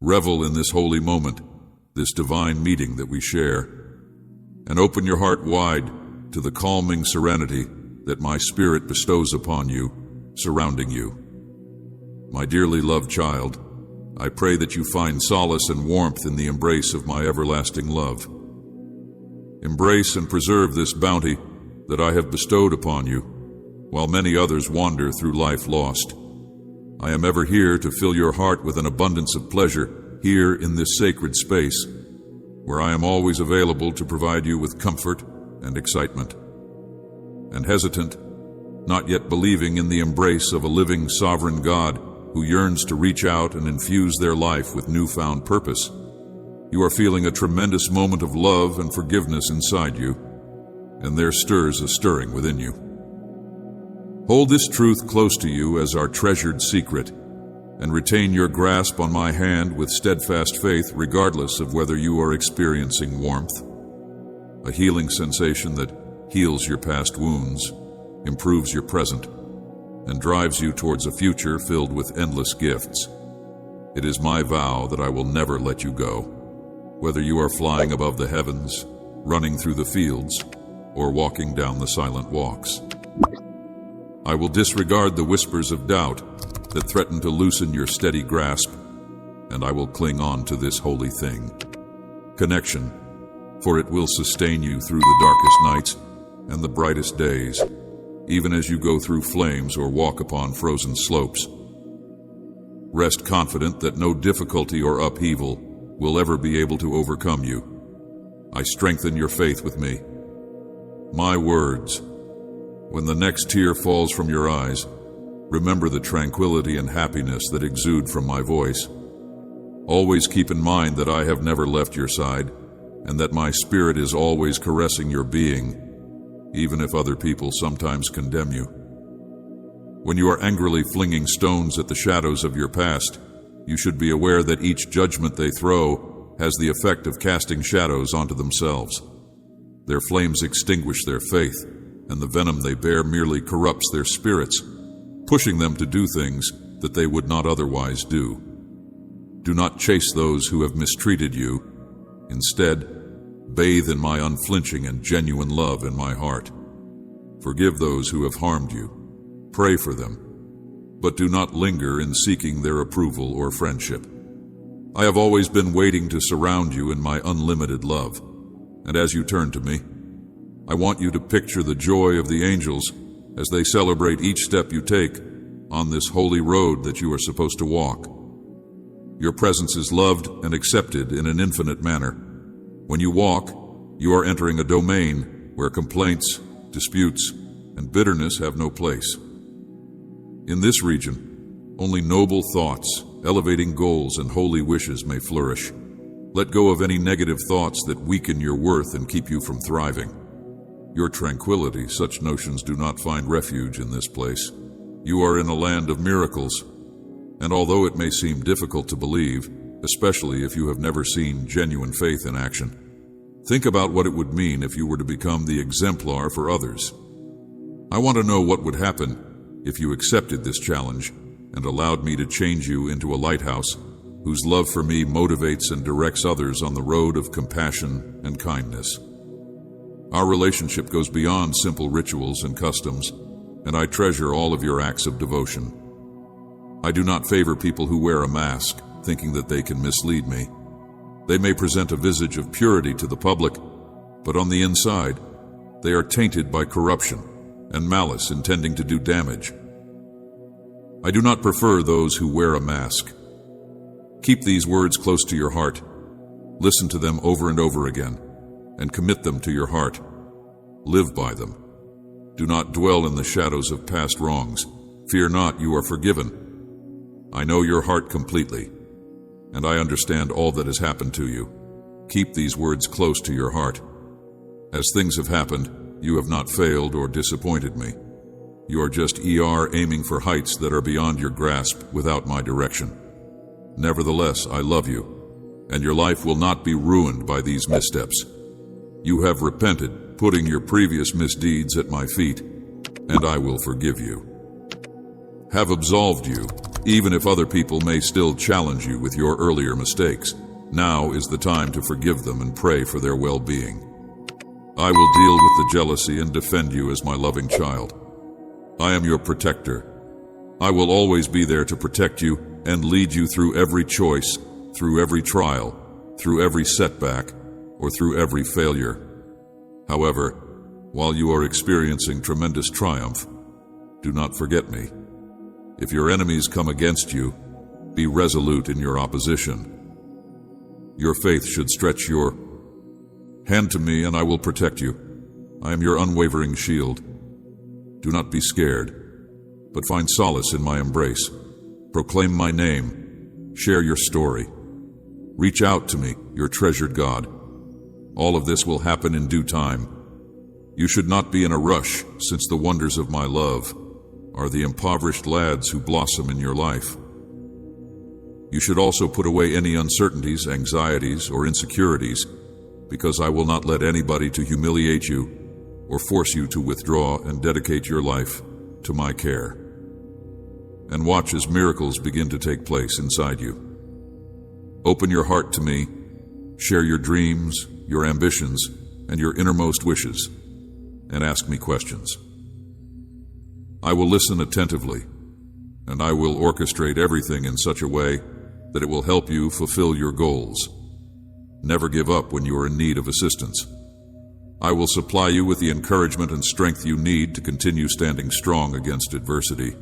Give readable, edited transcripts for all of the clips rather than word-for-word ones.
Revel in this holy moment, this divine meeting that we share, and open your heart wide to the calming serenity that my spirit bestows upon you, surrounding you. My dearly loved child, I pray that you find solace and warmth in the embrace of my everlasting love. Embrace and preserve this bounty that I have bestowed upon you, while many others wander through life lost. I am ever here to fill your heart with an abundance of pleasure here in this sacred space, where I am always available to provide you with comfort and excitement. And hesitant, not yet believing in the embrace of a living sovereign God who yearns to reach out and infuse their life with newfound purpose, you are feeling a tremendous moment of love and forgiveness inside you, and there stirs a stirring within you. Hold this truth close to you as our treasured secret, and retain your grasp on my hand with steadfast faith regardless of whether you are experiencing warmth, a healing sensation that heals your past wounds, improves your present, and drives you towards a future filled with endless gifts. It is my vow that I will never let you go, whether you are flying above the heavens, running through the fields, or walking down the silent walks. I will disregard the whispers of doubt that threaten to loosen your steady grasp, and I will cling on to this holy thing, connection, for it will sustain you through the darkest nights and the brightest days, even as you go through flames or walk upon frozen slopes. Rest confident that no difficulty or upheaval will ever be able to overcome you. I strengthen your faith with me. My words, when the next tear falls from your eyes, remember the tranquility and happiness that exude from my voice. Always keep in mind that I have never left your side, and that my spirit is always caressing your being, even if other people sometimes condemn you. When you are angrily flinging stones at the shadows of your past, you should be aware that each judgment they throw has the effect of casting shadows onto themselves. Their flames extinguish their faith, and the venom they bear merely corrupts their spirits, pushing them to do things that they would not otherwise do. Do not chase those who have mistreated you. Instead, bathe in my unflinching and genuine love in my heart. Forgive those who have harmed you. Pray for them, but do not linger in seeking their approval or friendship. I have always been waiting to surround you in my unlimited love, and as you turn to me, I want you to picture the joy of the angels as they celebrate each step you take on this holy road that you are supposed to walk. Your presence is loved and accepted in an infinite manner. When you walk, you are entering a domain where complaints, disputes, and bitterness have no place. In this region, only noble thoughts, elevating goals, and holy wishes may flourish. Let go of any negative thoughts that weaken your worth and keep you from thriving. Your tranquility, such notions do not find refuge in this place. You are in a land of miracles, and although it may seem difficult to believe, especially if you have never seen genuine faith in action, think about what it would mean if you were to become the exemplar for others. I want to know what would happen if you accepted this challenge and allowed me to change you into a lighthouse whose love for me motivates and directs others on the road of compassion and kindness. Our relationship goes beyond simple rituals and customs, and I treasure all of your acts of devotion. I do not favor people who wear a mask, thinking that they can mislead me. They may present a visage of purity to the public, but on the inside, they are tainted by corruption and malice intending to do damage. I do not prefer those who wear a mask. Keep these words close to your heart. Listen to them over and over again, and commit them to your heart. Live by them. Do not dwell in the shadows of past wrongs. Fear not, you are forgiven. I know your heart completely, and I understand all that has happened to you. Keep these words close to your heart. As things have happened, you have not failed or disappointed me. You are just aiming for heights that are beyond your grasp without my direction. Nevertheless, I love you, and your life will not be ruined by these missteps. You have repented, putting your previous misdeeds at my feet, and I will forgive you. Have absolved you, Even if other people may still challenge you with your earlier mistakes, now is the time to forgive them and pray for their well-being. I will deal with the jealousy and defend you as my loving child. I am your protector. I will always be there to protect you and lead you through every choice, through every trial, through every setback, or through every failure. However, while you are experiencing tremendous triumph, do not forget me. If your enemies come against you, be resolute in your opposition. Your faith should stretch your hand to me, and I will protect you. I am your unwavering shield. Do not be scared, but find solace in my embrace. Proclaim my name. Share your story. Reach out to me, your treasured God. All of this will happen in due time. You should not be in a rush, since the wonders of my love are the impoverished lads who blossom in your life. You should also put away any uncertainties, anxieties, or insecurities, because I will not let anybody to humiliate you or force you to withdraw and dedicate your life to my care. And watch as miracles begin to take place inside you. Open your heart to me, share your dreams, your ambitions, and your innermost wishes, and ask me questions. I will listen attentively, and I will orchestrate everything in such a way that it will help you fulfill your goals. Never give up when you are in need of assistance. I will supply you with the encouragement and strength you need to continue standing strong against adversity.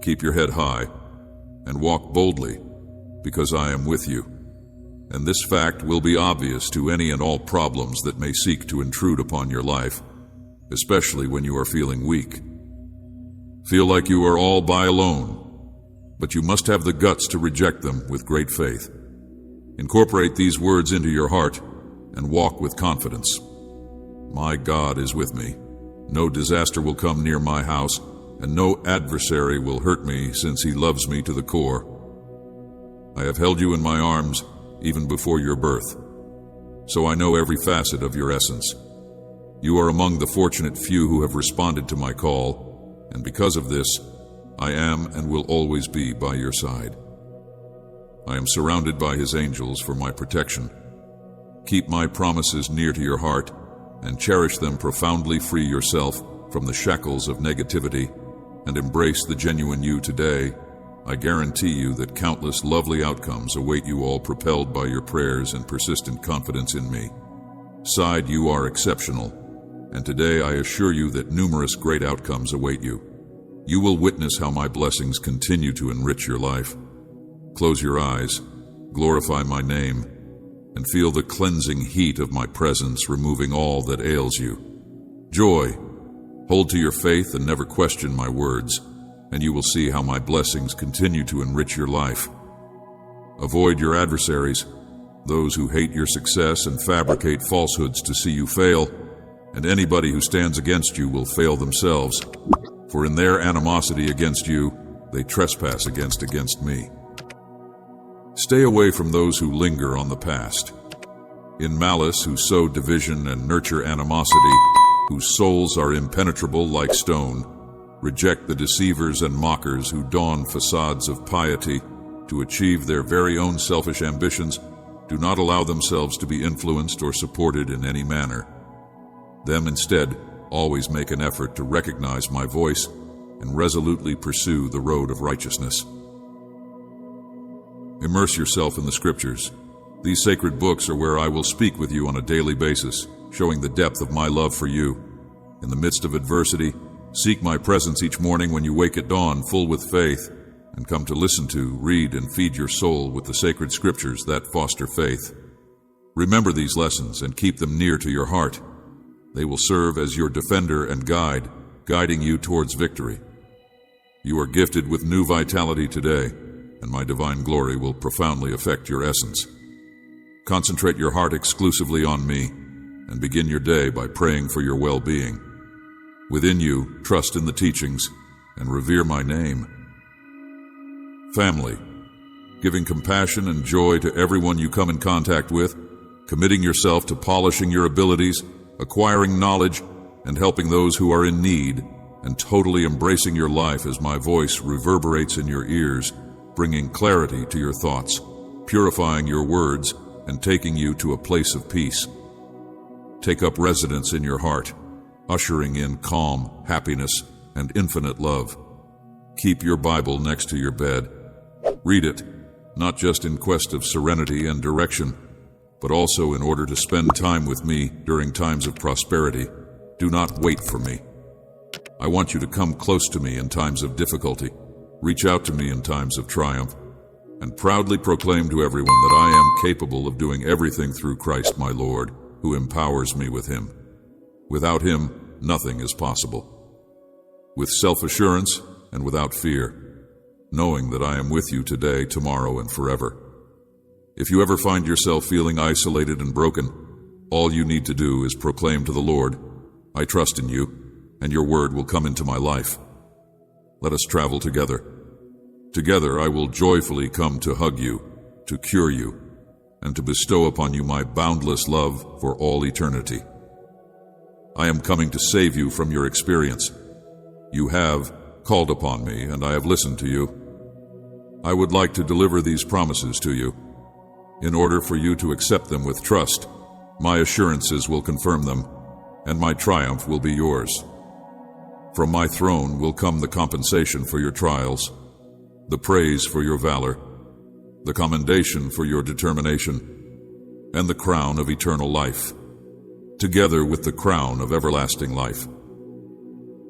Keep your head high and walk boldly, because I am with you. And this fact will be obvious to any and all problems that may seek to intrude upon your life, especially when you are feeling weak. Feel like you are all by alone, but you must have the guts to reject them with great faith. Incorporate these words into your heart and walk with confidence. My God is with me. No disaster will come near my house, and no adversary will hurt me, since he loves me to the core. I have held you in my arms even before your birth, so I know every facet of your essence. You are among the fortunate few who have responded to my call, and because of this, I am and will always be by your side. I am surrounded by his angels for my protection. Keep my promises near to your heart and cherish them profoundly. Free yourself from the shackles of negativity and embrace the genuine you today. I guarantee you that countless lovely outcomes await you, all propelled by your prayers and persistent confidence in me. Side, you are exceptional, and today I assure you that numerous great outcomes await you. You will witness how my blessings continue to enrich your life. Close your eyes, glorify my name, and feel the cleansing heat of my presence removing all that ails you. Joy, hold to your faith and never question my words, and you will see how my blessings continue to enrich your life. Avoid your adversaries, those who hate your success and fabricate falsehoods to see you fail, and anybody who stands against you will fail themselves, for in their animosity against you, they trespass against me. Stay away from those who linger on the past, in malice who sow division and nurture animosity, whose souls are impenetrable like stone. Reject the deceivers and mockers who don facades of piety to achieve their very own selfish ambitions. Do not allow themselves to be influenced or supported in any manner. Them instead always make an effort to recognize my voice and resolutely pursue the road of righteousness. Immerse yourself in the scriptures. These sacred books are where I will speak with you on a daily basis, showing the depth of my love for you. In the midst of adversity, seek my presence each morning when you wake at dawn, full with faith, and come to listen to, read, and feed your soul with the sacred scriptures that foster faith. Remember these lessons and keep them near to your heart. They will serve as your defender and guide, guiding you towards victory. You are gifted with new vitality today, and my divine glory will profoundly affect your essence. Concentrate your heart exclusively on me, and begin your day by praying for your well-being. Within you, trust in the teachings and revere my name. Family, giving compassion and joy to everyone you come in contact with, committing yourself to polishing your abilities, acquiring knowledge, and helping those who are in need, and totally embracing your life as my voice reverberates in your ears. bringing clarity to your thoughts, purifying your words, and taking you to a place of peace. Take up residence in your heart, ushering in calm, happiness, and infinite love. Keep your Bible next to your bed. Read it, not just in quest of serenity and direction, but also in order to spend time with me during times of prosperity. Do not wait for me. I want you to come close to me in times of difficulty, reach out to me in times of triumph, and proudly proclaim to everyone that I am capable of doing everything through Christ my Lord, who empowers me with Him. Without Him, nothing is possible. With self-assurance and without fear, knowing that I am with you today, tomorrow, and forever. If you ever find yourself feeling isolated and broken, all you need to do is proclaim to the Lord, I trust in you, and your word will come into my life. Let us travel together. Together I will joyfully come to hug you, to cure you, and to bestow upon you my boundless love for all eternity. I am coming to save you from your experience. You have called upon me, and I have listened to you. I would like to deliver these promises to you. In order for you to accept them with trust, my assurances will confirm them, and my triumph will be yours. From my throne will come the compensation for your trials, the praise for your valor, the commendation for your determination, and the crown of eternal life, together with the crown of everlasting life.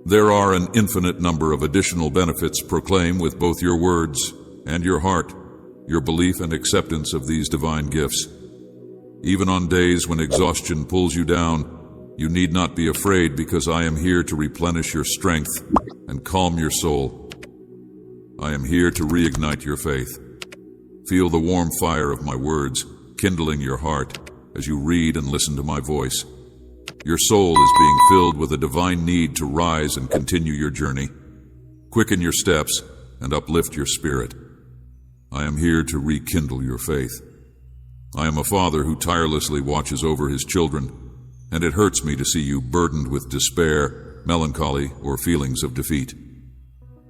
There are an infinite number of additional benefits. Proclaim with both your words and your heart your belief and acceptance of these divine gifts. Even on days when exhaustion pulls you down, you need not be afraid, because I am here to replenish your strength and calm your soul. I am here to reignite your faith. Feel the warm fire of my words kindling your heart as you read and listen to my voice. Your soul is being filled with a divine need to rise and continue your journey. Quicken your steps and uplift your spirit. I am here to rekindle your faith. I am a father who tirelessly watches over his children, and it hurts me to see you burdened with despair, melancholy, or feelings of defeat.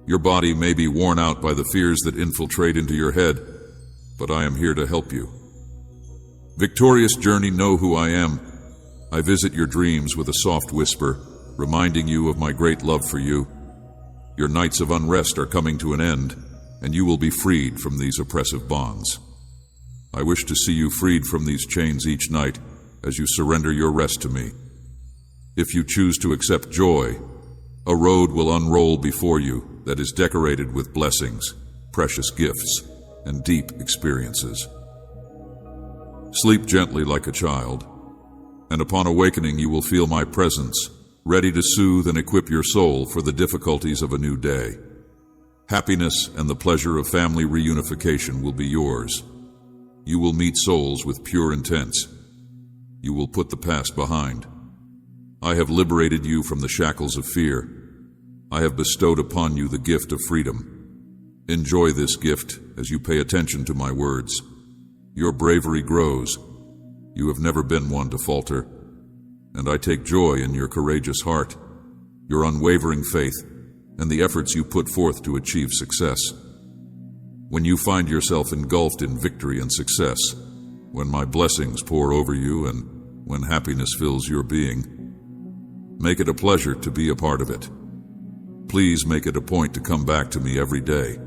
Your body may be worn out by the fears that infiltrate into your head, but I am here to help you. Victorious journey, know who I am. I visit your dreams with a soft whisper, reminding you of my great love for you. Your nights of unrest are coming to an end, and you will be freed from these oppressive bonds. I wish to see you freed from these chains each night as you surrender your rest to me. If you choose to accept joy, a road will unroll before you that is decorated with blessings, precious gifts, and deep experiences. Sleep gently like a child, and upon awakening you will feel my presence, ready to soothe and equip your soul for the difficulties of a new day. Happiness and the pleasure of family reunification will be yours. You will meet souls with pure intents. You will put the past behind. I have liberated you from the shackles of fear. I have bestowed upon you the gift of freedom. Enjoy this gift as you pay attention to my words. Your bravery grows. You have never been one to falter, and I take joy in your courageous heart, your unwavering faith, and the efforts you put forth to achieve success. When you find yourself engulfed in victory and success, when my blessings pour over you, and when happiness fills your being, make it a pleasure to be a part of it. Please make it a point to come back to me every day,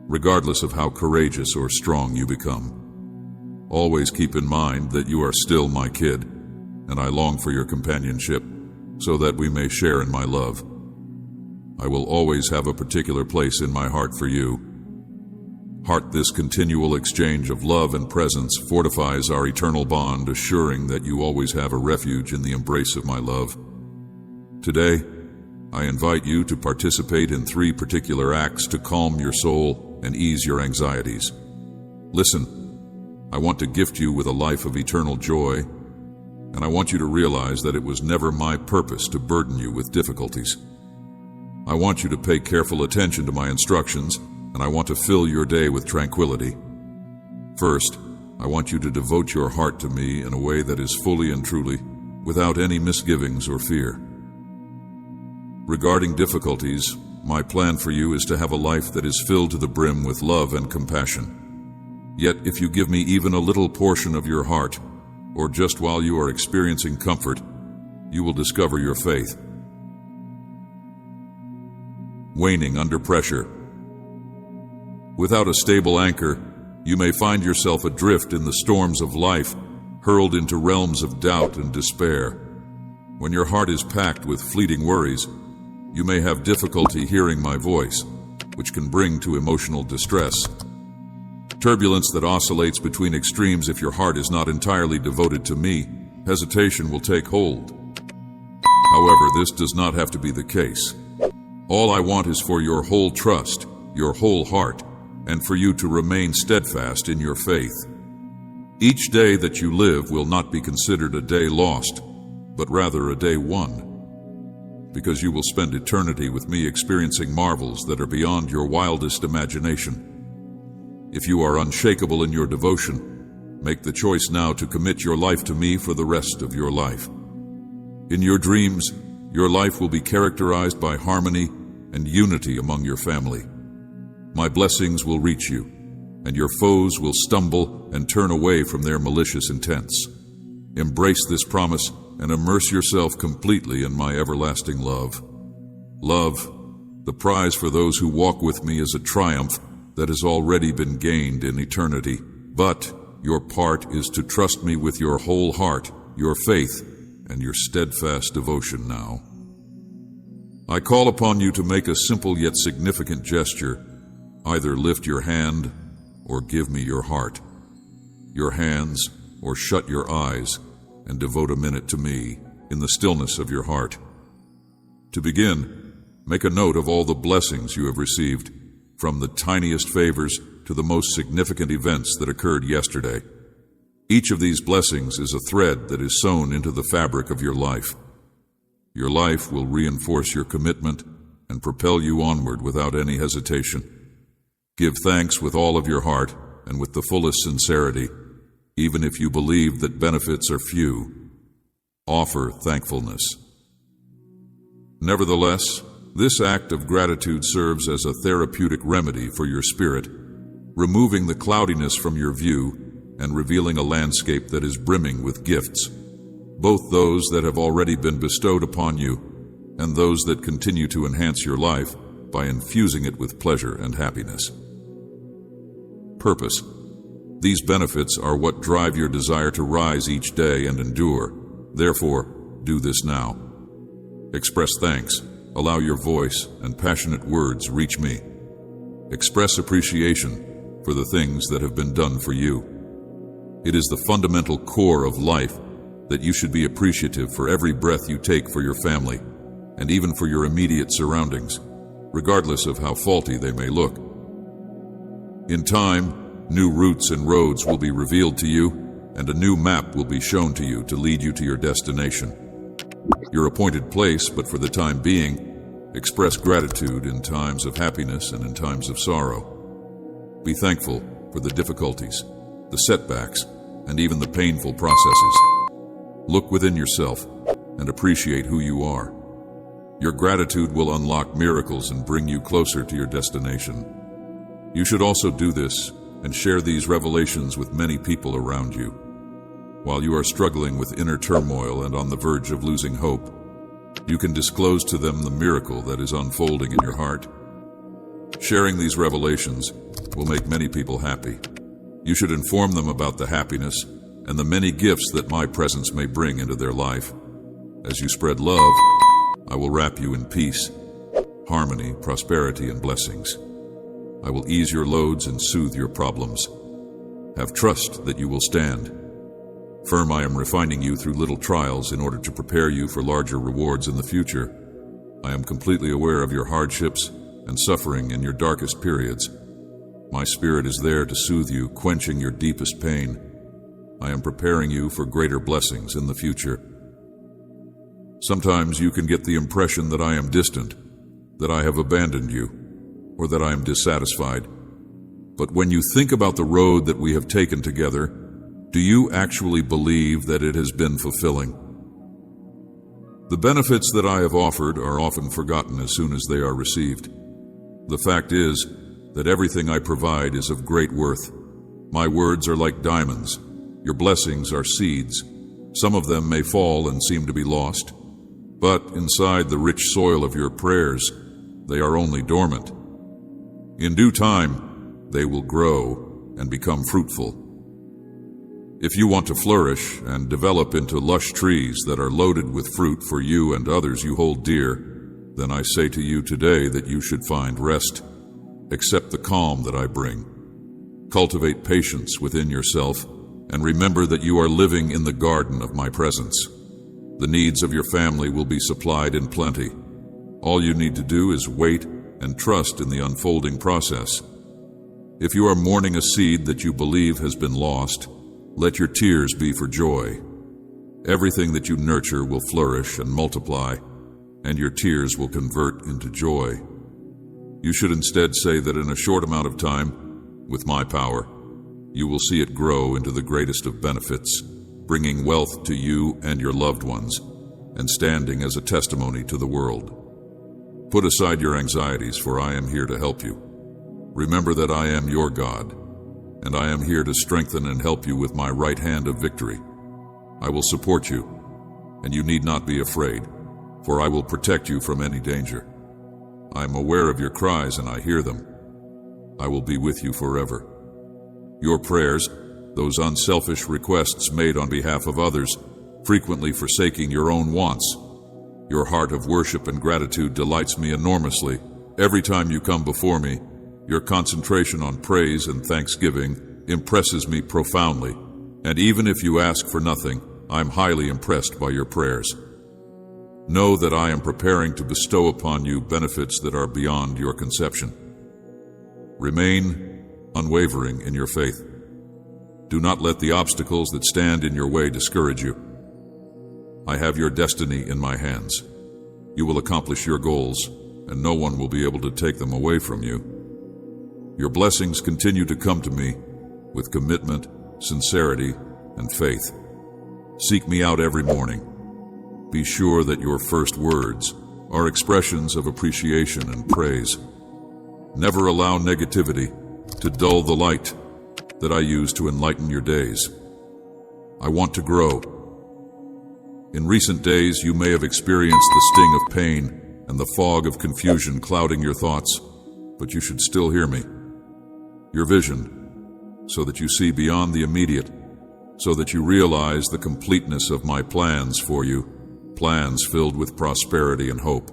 regardless of how courageous or strong you become. Always keep in mind that you are still my kid, and I long for your companionship, so that we may share in my love. I will always have a particular place in my heart for you. This continual exchange of love and presence fortifies our eternal bond, assuring that you always have a refuge in the embrace of my love. Today, I invite you to participate in 3 particular acts to calm your soul and ease your anxieties. Listen, I want to gift you with a life of eternal joy, and I want you to realize that it was never my purpose to burden you with difficulties. I want you to pay careful attention to my instructions, and I want to fill your day with tranquility. First, I want you to devote your heart to me in a way that is fully and truly, without any misgivings or fear. Regarding difficulties, my plan for you is to have a life that is filled to the brim with love and compassion. Yet if you give me even a little portion of your heart, or just while you are experiencing comfort, you will discover your faith waning under pressure. Without a stable anchor, you may find yourself adrift in the storms of life, hurled into realms of doubt and despair. When your heart is packed with fleeting worries, you may have difficulty hearing my voice, which can bring to emotional distress. Turbulence that oscillates between extremes. If your heart is not entirely devoted to me, hesitation will take hold. However, this does not have to be the case. All I want is for your whole trust, your whole heart, and for you to remain steadfast in your faith. Each day that you live will not be considered a day lost, but rather a day won, because you will spend eternity with me experiencing marvels that are beyond your wildest imagination. If you are unshakable in your devotion, make the choice now to commit your life to me for the rest of your life. In your dreams, your life will be characterized by harmony and unity among your family. My blessings will reach you, and your foes will stumble and turn away from their malicious intents. Embrace this promise and immerse yourself completely in my everlasting love. Love, the prize for those who walk with me, is a triumph that has already been gained in eternity. But your part is to trust me with your whole heart, your faith, and your steadfast devotion now. I call upon you to make a simple yet significant gesture. Either lift your hand or give me your heart, your hands, or shut your eyes and devote a minute to me in the stillness of your heart. To begin, make a note of all the blessings you have received, from the tiniest favors to the most significant events that occurred yesterday. Each of these blessings is a thread that is sewn into the fabric of your life. Your life will reinforce your commitment and propel you onward without any hesitation. Give thanks with all of your heart and with the fullest sincerity, even if you believe that benefits are few. Offer thankfulness. Nevertheless, this act of gratitude serves as a therapeutic remedy for your spirit, removing the cloudiness from your view and revealing a landscape that is brimming with gifts, both those that have already been bestowed upon you and those that continue to enhance your life by infusing it with pleasure and happiness. Purpose. These benefits are what drive your desire to rise each day and endure. Therefore, do this now. Express thanks. Allow your voice and passionate words reach me. Express appreciation for the things that have been done for you. It is the fundamental core of life that you should be appreciative for every breath you take for your family and even for your immediate surroundings, regardless of how faulty they may look. In time, new routes and roads will be revealed to you, and a new map will be shown to you to lead you to your destination, your appointed place. But for the time being, express gratitude in times of happiness and in times of sorrow. Be thankful for the difficulties, the setbacks, and even the painful processes. Look within yourself and appreciate who you are. Your gratitude will unlock miracles and bring you closer to your destination. You should also do this and share these revelations with many people around you. While you are struggling with inner turmoil and on the verge of losing hope, you can disclose to them the miracle that is unfolding in your heart. Sharing these revelations will make many people happy. You should inform them about the happiness and the many gifts that my presence may bring into their life. As you spread love, I will wrap you in peace, harmony, prosperity, and blessings. I will ease your loads and soothe your problems. Have trust that you will stand. Firm, I am refining you through little trials in order to prepare you for larger rewards in the future. I am completely aware of your hardships and suffering in your darkest periods. My spirit is there to soothe you, quenching your deepest pain. I am preparing you for greater blessings in the future. Sometimes you can get the impression that I am distant, that I have abandoned you, or that I am dissatisfied. But when you think about the road that we have taken together, do you actually believe that it has been fulfilling? The benefits that I have offered are often forgotten as soon as they are received. The fact is that everything I provide is of great worth. My words are like diamonds. Your blessings are seeds. Some of them may fall and seem to be lost, but inside the rich soil of your prayers, they are only dormant. In due time, they will grow and become fruitful. If you want to flourish and develop into lush trees that are loaded with fruit for you and others you hold dear, then I say to you today that you should find rest. Accept the calm that I bring. Cultivate patience within yourself, and remember that you are living in the garden of my presence. The needs of your family will be supplied in plenty. All you need to do is wait and trust in the unfolding process. If you are mourning a seed that you believe has been lost, let your tears be for joy. Everything that you nurture will flourish and multiply, and your tears will convert into joy. You should instead say that in a short amount of time, with my power, you will see it grow into the greatest of benefits, bringing wealth to you and your loved ones, and standing as a testimony to the world. Put aside your anxieties, for I am here to help you. Remember that I am your God, and I am here to strengthen and help you with my right hand of victory. I will support you, and you need not be afraid, for I will protect you from any danger. I am aware of your cries, and I hear them. I will be with you forever. Your prayers, those unselfish requests made on behalf of others, frequently forsaking your own wants. Your heart of worship and gratitude delights me enormously. Every time you come before me, your concentration on praise and thanksgiving impresses me profoundly, and even if you ask for nothing, I am highly impressed by your prayers. Know that I am preparing to bestow upon you benefits that are beyond your conception. Remain unwavering in your faith. Do not let the obstacles that stand in your way discourage you. I have your destiny in my hands. You will accomplish your goals, and no one will be able to take them away from you. Your blessings continue to come to me with commitment, sincerity, and faith. Seek me out every morning. Be sure that your first words are expressions of appreciation and praise. Never allow negativity to dull the light that I use to enlighten your days. I want to grow. In recent days, you may have experienced the sting of pain and the fog of confusion clouding your thoughts, but you should still hear me. Your vision, so that you see beyond the immediate, so that you realize the completeness of my plans for you, plans filled with prosperity and hope.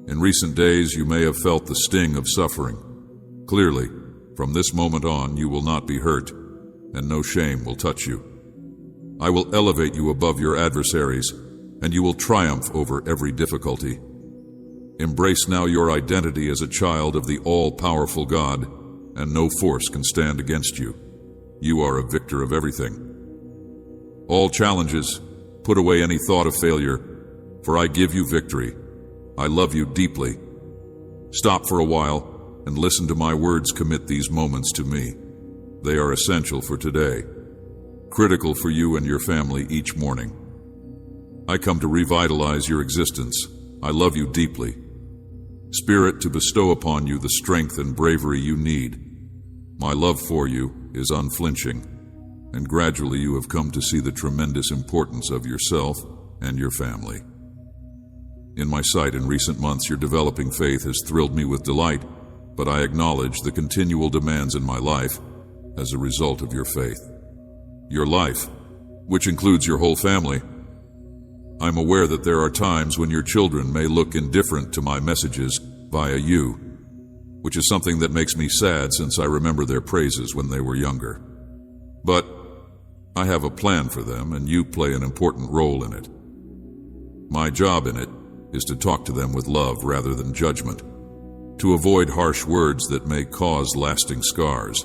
In recent days, you may have felt the sting of suffering. Clearly, from this moment on, you will not be hurt, and no shame will touch you. I will elevate you above your adversaries, and you will triumph over every difficulty. Embrace now your identity as a child of the all-powerful God, and no force can stand against you. You are a victor of everything. All challenges, put away any thought of failure, for I give you victory. I love you deeply. Stop for a while and listen to my words. Commit these moments to me. They are essential for today, critical for you and your family each morning. I come to revitalize your existence. I love you deeply. Spirit, to bestow upon you the strength and bravery you need. My love for you is unflinching, and gradually you have come to see the tremendous importance of yourself and your family. In my sight in recent months, your developing faith has thrilled me with delight, but I acknowledge the continual demands in my life as a result of your faith. Your life, which includes your whole family. I'm aware that there are times when your children may look indifferent to my messages via you, which is something that makes me sad since I remember their praises when they were younger. But I have a plan for them, and you play an important role in it. My job in it is to talk to them with love rather than judgment, to avoid harsh words that may cause lasting scars,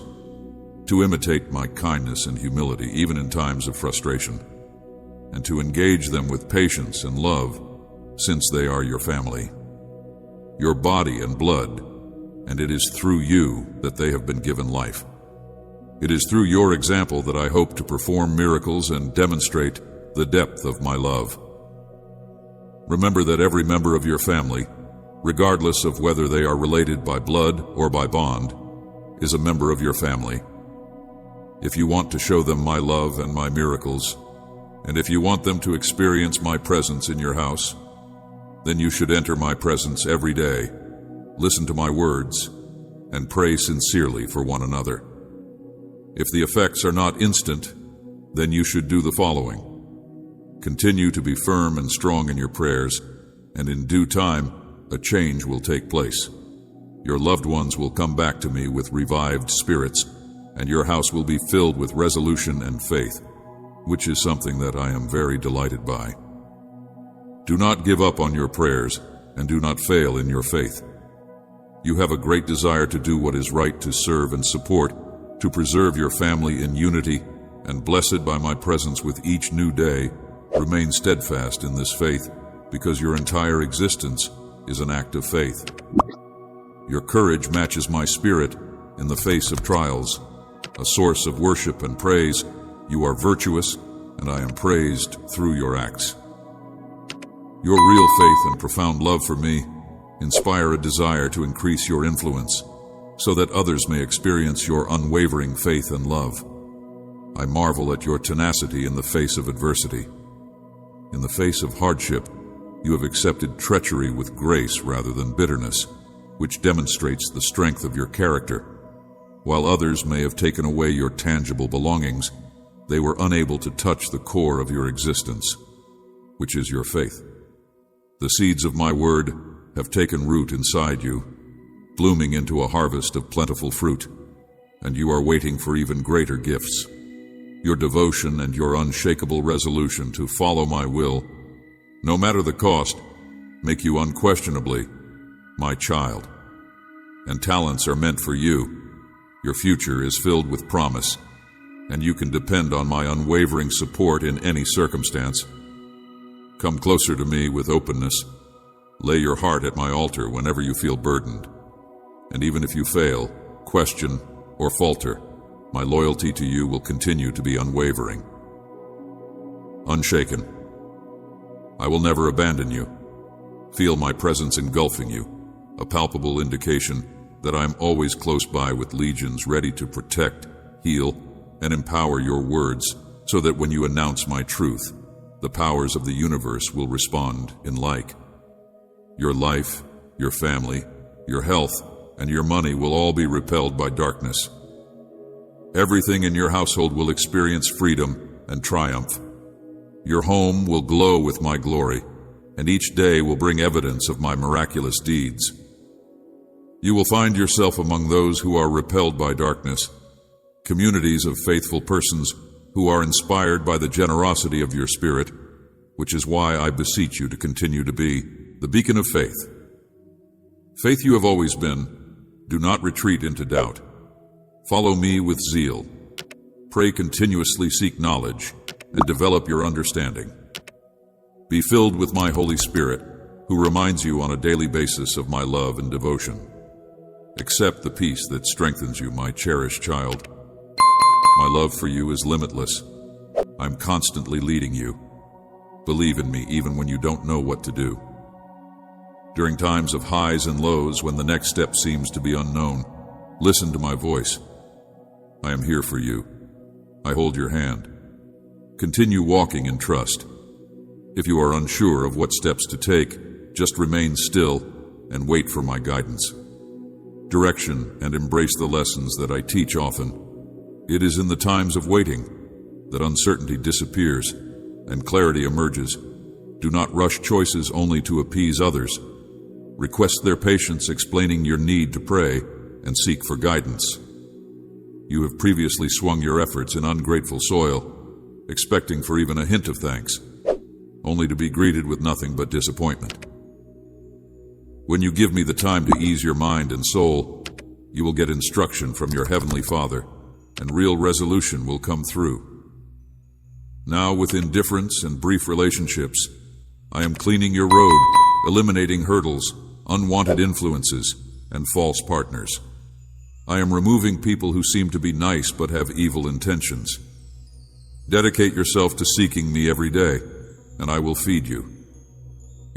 to imitate my kindness and humility even in times of frustration, and to engage them with patience and love, since they are your family, your body and blood, and it is through you that they have been given life. It is through your example that I hope to perform miracles and demonstrate the depth of my love. Remember that every member of your family, regardless of whether they are related by blood or by bond, is a member of your family. If you want to show them my love and my miracles, and if you want them to experience my presence in your house, then you should enter my presence every day, listen to my words, and pray sincerely for one another. If the effects are not instant, then you should do the following. Continue to be firm and strong in your prayers, and in due time, a change will take place. Your loved ones will come back to me with revived spirits, and your house will be filled with resolution and faith, which is something that I am very delighted by. Do not give up on your prayers, and do not fail in your faith. You have a great desire to do what is right, to serve and support, to preserve your family in unity, and blessed by my presence with each new day, remain steadfast in this faith, because your entire existence is an act of faith. Your courage matches my spirit in the face of trials, a source of worship and praise. You are virtuous, and I am praised through your acts. Your real faith and profound love for me inspire a desire to increase your influence, so that others may experience your unwavering faith and love. I marvel at your tenacity in the face of adversity. In the face of hardship, you have accepted treachery with grace rather than bitterness, which demonstrates the strength of your character. While others may have taken away your tangible belongings, they were unable to touch the core of your existence, which is your faith. The seeds of my word have taken root inside you, blooming into a harvest of plentiful fruit, and you are waiting for even greater gifts. Your devotion and your unshakable resolution to follow my will, no matter the cost, make you unquestionably my child. And talents are meant for you. Your future is filled with promise, and you can depend on my unwavering support in any circumstance. Come closer to me with openness. Lay your heart at my altar whenever you feel burdened. And even if you fail, question, or falter, my loyalty to you will continue to be unwavering, unshaken. I will never abandon you. Feel my presence engulfing you, a palpable indication that I am always close by with legions ready to protect, heal, and empower your words, so that when you announce my truth, the powers of the universe will respond in like. Your life, your family, your health, and your money will all be repelled by darkness. Everything in your household will experience freedom and triumph. Your home will glow with my glory, and each day will bring evidence of my miraculous deeds. You will find yourself among those who are repelled by darkness, communities of faithful persons who are inspired by the generosity of your spirit, which is why I beseech you to continue to be the beacon of faith. Faith you have always been, do not retreat into doubt. Follow me with zeal. Pray continuously, seek knowledge, and develop your understanding. Be filled with my Holy Spirit, who reminds you on a daily basis of my love and devotion. Accept the peace that strengthens you, my cherished child. My love for you is limitless. I'm constantly leading you. Believe in me even when you don't know what to do. During times of highs and lows, when the next step seems to be unknown, listen to my voice. I am here for you. I hold your hand. Continue walking in trust. If you are unsure of what steps to take, just remain still and wait for my guidance. Direction and embrace the lessons that I teach often. It is in the times of waiting that uncertainty disappears and clarity emerges. Do not rush choices only to appease others. Request their patience, explaining your need to pray and seek for guidance. You have previously swung your efforts in ungrateful soil, expecting for even a hint of thanks, only to be greeted with nothing but disappointment. When you give me the time to ease your mind and soul, you will get instruction from your Heavenly Father, and real resolution will come through. Now, with indifference and brief relationships, I am cleaning your road, eliminating hurdles, unwanted influences, and false partners. I am removing people who seem to be nice but have evil intentions. Dedicate yourself to seeking me every day, and I will feed you.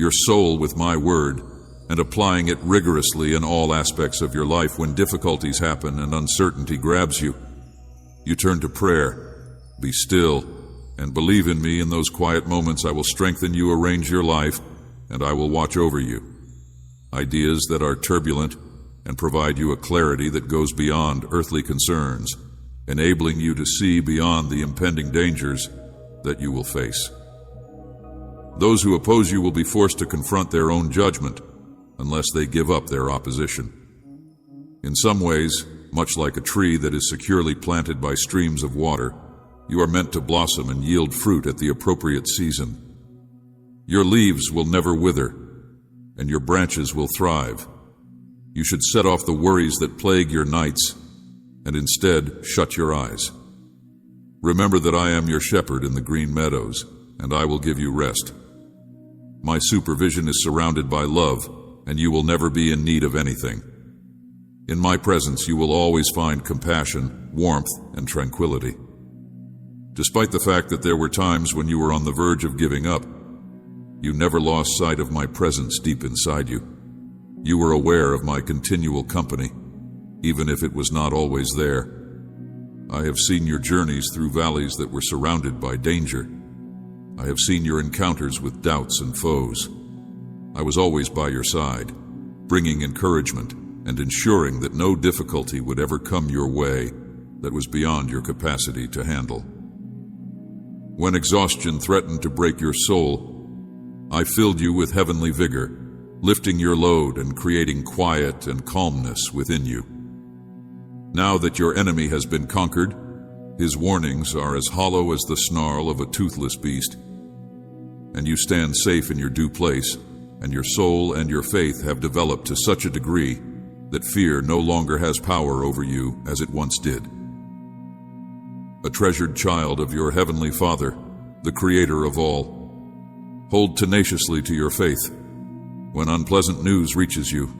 your soul with my word, and applying it rigorously in all aspects of your life when difficulties happen and uncertainty grabs you. You turn to prayer, be still, and believe in me. In those quiet moments I will strengthen you, arrange your life, and I will watch over you. Ideas that are turbulent and provide you a clarity that goes beyond earthly concerns, enabling you to see beyond the impending dangers that you will face. Those who oppose you will be forced to confront their own judgment unless they give up their opposition. In some ways, much like a tree that is securely planted by streams of water, you are meant to blossom and yield fruit at the appropriate season. Your leaves will never wither, and your branches will thrive. You should set off the worries that plague your nights, and instead shut your eyes. Remember that I am your shepherd in the green meadows, and I will give you rest. My supervision is surrounded by love, and you will never be in need of anything. In my presence you will always find compassion, warmth, and tranquility. Despite the fact that there were times when you were on the verge of giving up, you never lost sight of my presence deep inside you. You were aware of my continual company, even if it was not always there. I have seen your journeys through valleys that were surrounded by danger. I have seen your encounters with doubts and foes. I was always by your side, bringing encouragement and ensuring that no difficulty would ever come your way that was beyond your capacity to handle. When exhaustion threatened to break your soul, I filled you with heavenly vigor, lifting your load and creating quiet and calmness within you. Now that your enemy has been conquered, his warnings are as hollow as the snarl of a toothless beast, and you stand safe in your due place, and your soul and your faith have developed to such a degree that fear no longer has power over you as it once did. A treasured child of your heavenly Father, the Creator of all, hold tenaciously to your faith. When unpleasant news reaches you,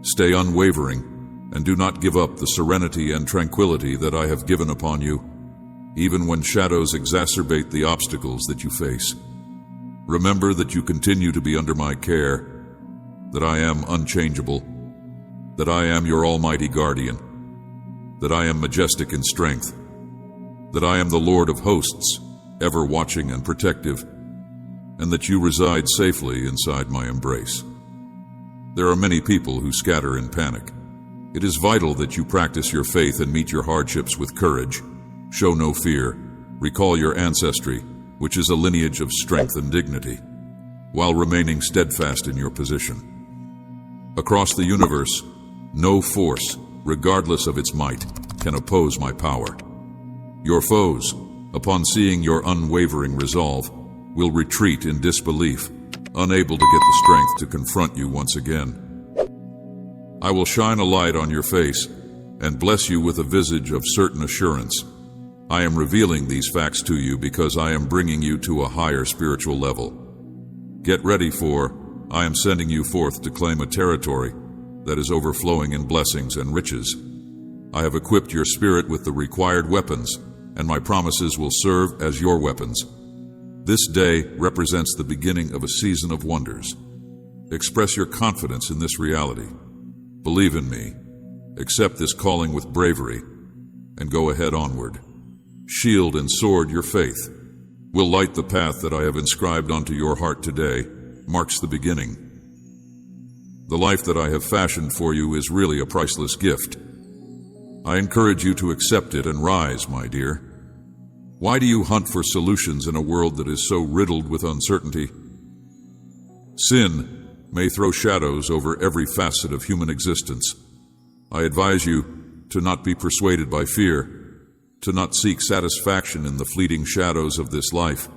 stay unwavering and do not give up the serenity and tranquility that I have given upon you, even when shadows exacerbate the obstacles that you face. Remember that you continue to be under my care, that I am unchangeable, that I am your almighty guardian, that I am majestic in strength, that I am the Lord of hosts, ever watching and protective, and that you reside safely inside my embrace. There are many people who scatter in panic. It is vital that you practice your faith and meet your hardships with courage. Show no fear. Recall your ancestry, which is a lineage of strength and dignity, while remaining steadfast in your position. Across the universe, no force, regardless of its might, can oppose my power. Your foes, upon seeing your unwavering resolve, will retreat in disbelief, unable to get the strength to confront you once again. I will shine a light on your face and bless you with a visage of certain assurance. I am revealing these facts to you because I am bringing you to a higher spiritual level. Get ready, for I am sending you forth to claim a territory that is overflowing in blessings and riches. I have equipped your spirit with the required weapons, and my promises will serve as your weapons. This day represents the beginning of a season of wonders. Express your confidence in this reality. Believe in me, accept this calling with bravery, and go ahead onward. Shield and sword your faith. Will light the path that I have inscribed onto your heart today marks the beginning. The life that I have fashioned for you is really a priceless gift. I encourage you to accept it and rise, my dear. Why do you hunt for solutions in a world that is so riddled with uncertainty? Sin may throw shadows over every facet of human existence. I advise you to not be persuaded by fear, to not seek satisfaction in the fleeting shadows of this life,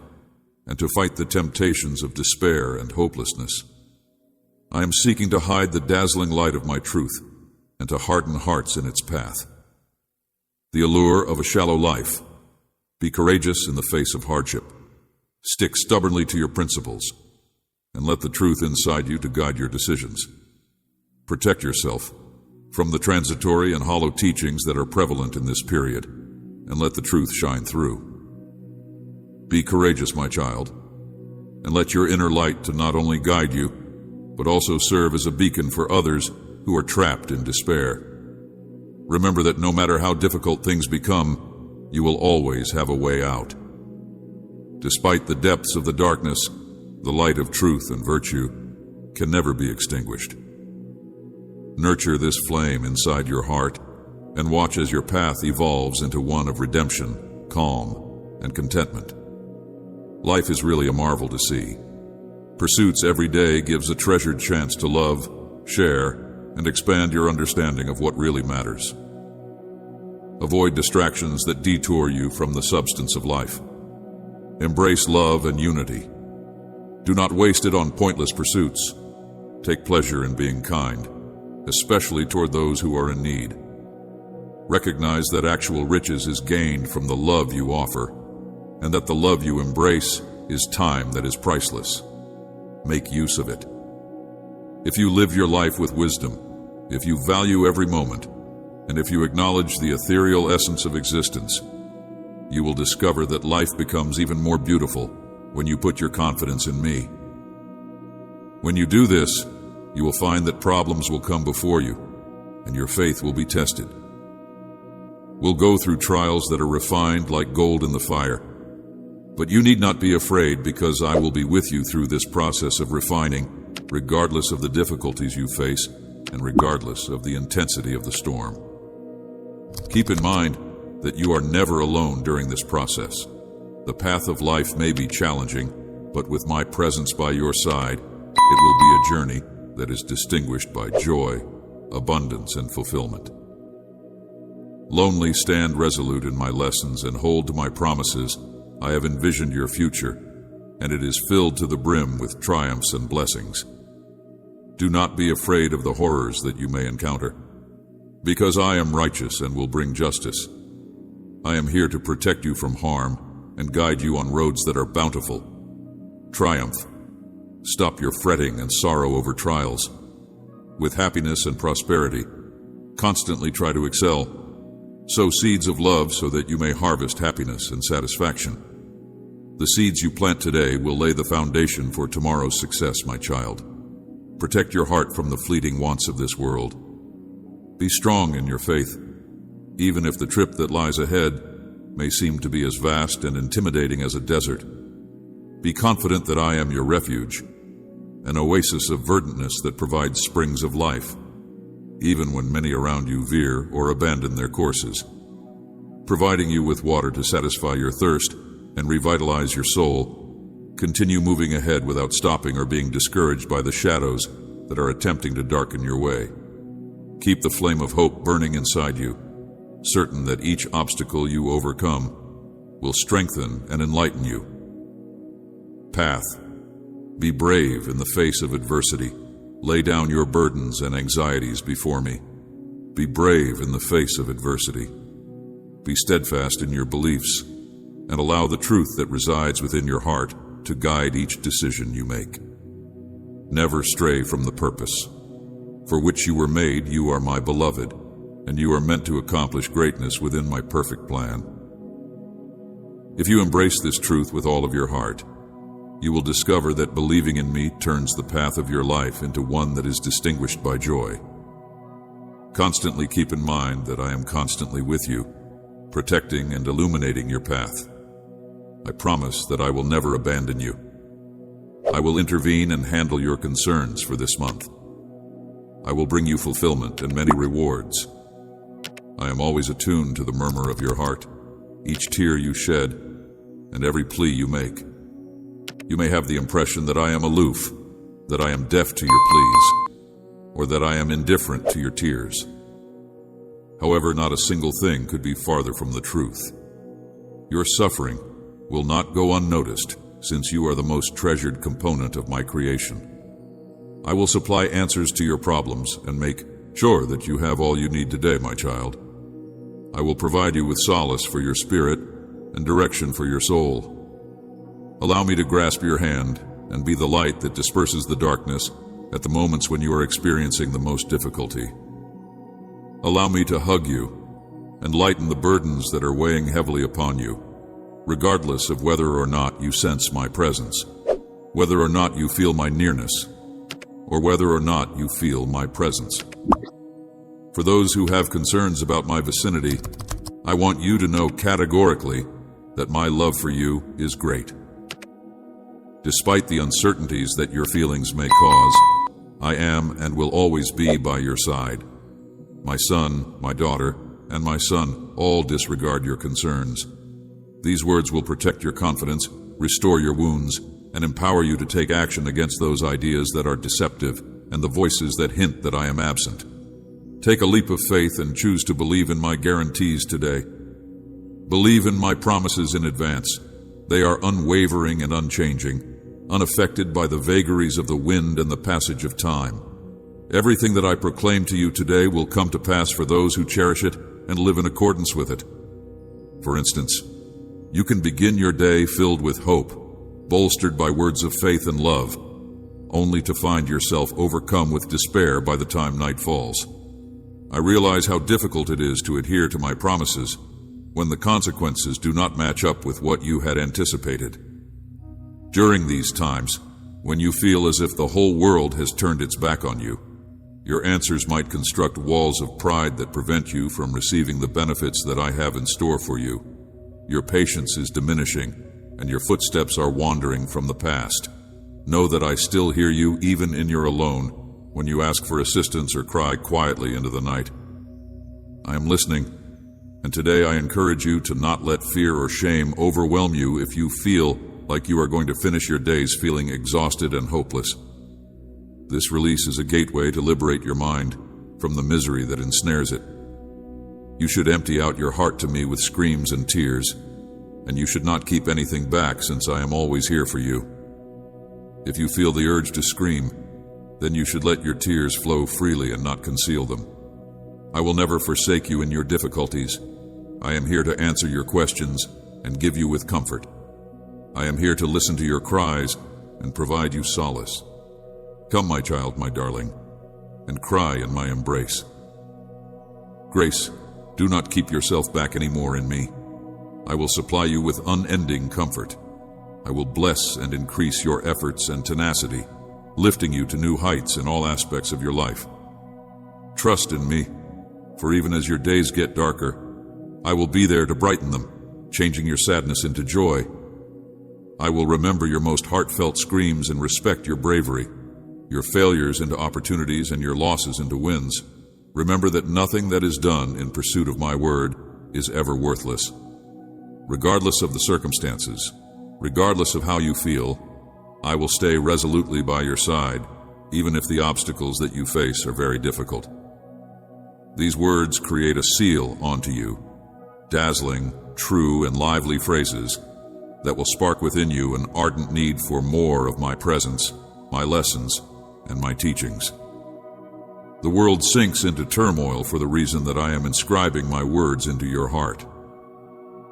and to fight the temptations of despair and hopelessness. I am seeking to hide the dazzling light of my truth and to harden hearts in its path. The allure of a shallow life. Be courageous in the face of hardship. Stick stubbornly to your principles, and let the truth inside you to guide your decisions. Protect yourself from the transitory and hollow teachings that are prevalent in this period, and let the truth shine through. Be courageous, my child. and let your inner light to not only guide you, but also serve as a beacon for others who are trapped in despair. Remember that no matter how difficult things become, you will always have a way out. Despite the depths of the darkness, the light of truth and virtue can never be extinguished. Nurture this flame inside your heart and watch as your path evolves into one of redemption, calm, and contentment. Life is really a marvel to see. Pursuits every day gives a treasured chance to love, share, and expand your understanding of what really matters. Avoid distractions that detour you from the substance of life. Embrace love and unity. Do not waste it on pointless pursuits. Take pleasure in being kind, especially toward those who are in need. Recognize that actual riches is gained from the love you offer, and that the love you embrace is time that is priceless. Make use of it. If you live your life with wisdom, if you value every moment, and if you acknowledge the ethereal essence of existence, you will discover that life becomes even more beautiful when you put your confidence in me. When you do this, you will find that problems will come before you, and your faith will be tested. We'll go through trials that are refined like gold in the fire, but you need not be afraid, because I will be with you through this process of refining, regardless of the difficulties you face and regardless of the intensity of the storm. Keep in mind that you are never alone during this process. The path of life may be challenging, but with my presence by your side, it will be a journey that is distinguished by joy, abundance, and fulfillment. Lonely, stand resolute in my lessons and hold to my promises. I have envisioned your future, and it is filled to the brim with triumphs and blessings. Do not be afraid of the horrors that you may encounter, because I am righteous and will bring justice. I am here to protect you from harm and guide you on roads that are bountiful. Triumph. Stop your fretting and sorrow over trials. With happiness and prosperity, constantly try to excel. Sow seeds of love so that you may harvest happiness and satisfaction. The seeds you plant today will lay the foundation for tomorrow's success, my child. Protect your heart from the fleeting wants of this world. Be strong in your faith, even if the trip that lies ahead may seem to be as vast and intimidating as a desert. Be confident that I am your refuge, an oasis of verdantness that provides springs of life, even when many around you veer or abandon their courses. Providing you with water to satisfy your thirst and revitalize your soul, continue moving ahead without stopping or being discouraged by the shadows that are attempting to darken your way. Keep the flame of hope burning inside you, certain that each obstacle you overcome will strengthen and enlighten you. Path. Be brave in the face of adversity. Lay down your burdens and anxieties before me. Be brave in the face of adversity. Be steadfast in your beliefs, and allow the truth that resides within your heart to guide each decision you make. Never stray from the purpose. For which you were made, you are my beloved, and you are meant to accomplish greatness within my perfect plan. If you embrace this truth with all of your heart, you will discover that believing in me turns the path of your life into one that is distinguished by joy. Constantly keep in mind that I am constantly with you, protecting and illuminating your path. I promise that I will never abandon you. I will intervene and handle your concerns for this month. I will bring you fulfillment and many rewards. I am always attuned to the murmur of your heart, each tear you shed, and every plea you make. You may have the impression that I am aloof, that I am deaf to your pleas, or that I am indifferent to your tears. However, not a single thing could be farther from the truth. Your suffering will not go unnoticed, since you are the most treasured component of my creation. I will supply answers to your problems and make sure that you have all you need today, my child. I will provide you with solace for your spirit and direction for your soul. Allow me to grasp your hand and be the light that disperses the darkness at the moments when you are experiencing the most difficulty. Allow me to hug you and lighten the burdens that are weighing heavily upon you, regardless of whether or not you sense my presence. whether or not you feel my nearness, or whether or not you feel my presence. For those who have concerns about my vicinity, I want you to know categorically that my love for you is great. Despite the uncertainties that your feelings may cause, I am and will always be by your side. My son, my daughter, and my son all disregard your concerns. These words will protect your confidence, restore your wounds, and empower you to take action against those ideas that are deceptive and the voices that hint that I am absent. Take a leap of faith and choose to believe in my guarantees today. Believe in my promises in advance. They are unwavering and unchanging, unaffected by the vagaries of the wind and the passage of time. Everything that I proclaim to you today will come to pass for those who cherish it and live in accordance with it. For instance, you can begin your day filled with hope, bolstered by words of faith and love, only to find yourself overcome with despair by the time night falls. I realize how difficult it is to adhere to my promises when the consequences do not match up with what you had anticipated. During these times, when you feel as if the whole world has turned its back on you, your answers might construct walls of pride that prevent you from receiving the benefits that I have in store for you. Your patience is diminishing, and your footsteps are wandering from the past. Know that I still hear you even in your alone, when you ask for assistance or cry quietly into the night. I am listening, and today I encourage you to not let fear or shame overwhelm you if you feel like you are going to finish your days feeling exhausted and hopeless. This release is a gateway to liberate your mind from the misery that ensnares it. You should empty out your heart to me with screams and tears, and you should not keep anything back, since I am always here for you. If you feel the urge to scream, then you should let your tears flow freely and not conceal them. I will never forsake you in your difficulties. I am here to answer your questions and give you with comfort. I am here to listen to your cries and provide you solace. Come, my child, my darling, and cry in my embrace. Grace, do not keep yourself back anymore in me. I will supply you with unending comfort. I will bless and increase your efforts and tenacity, lifting you to new heights in all aspects of your life. Trust in me, for even as your days get darker, I will be there to brighten them, changing your sadness into joy. I will remember your most heartfelt screams and respect your bravery, your failures into opportunities and your losses into wins. Remember that nothing that is done in pursuit of my word is ever worthless. Regardless of the circumstances, regardless of how you feel, I will stay resolutely by your side, even if the obstacles that you face are very difficult. These words create a seal onto you, dazzling, true, and lively phrases that will spark within you an ardent need for more of my presence, my lessons, and my teachings. The world sinks into turmoil for the reason that I am inscribing my words into your heart.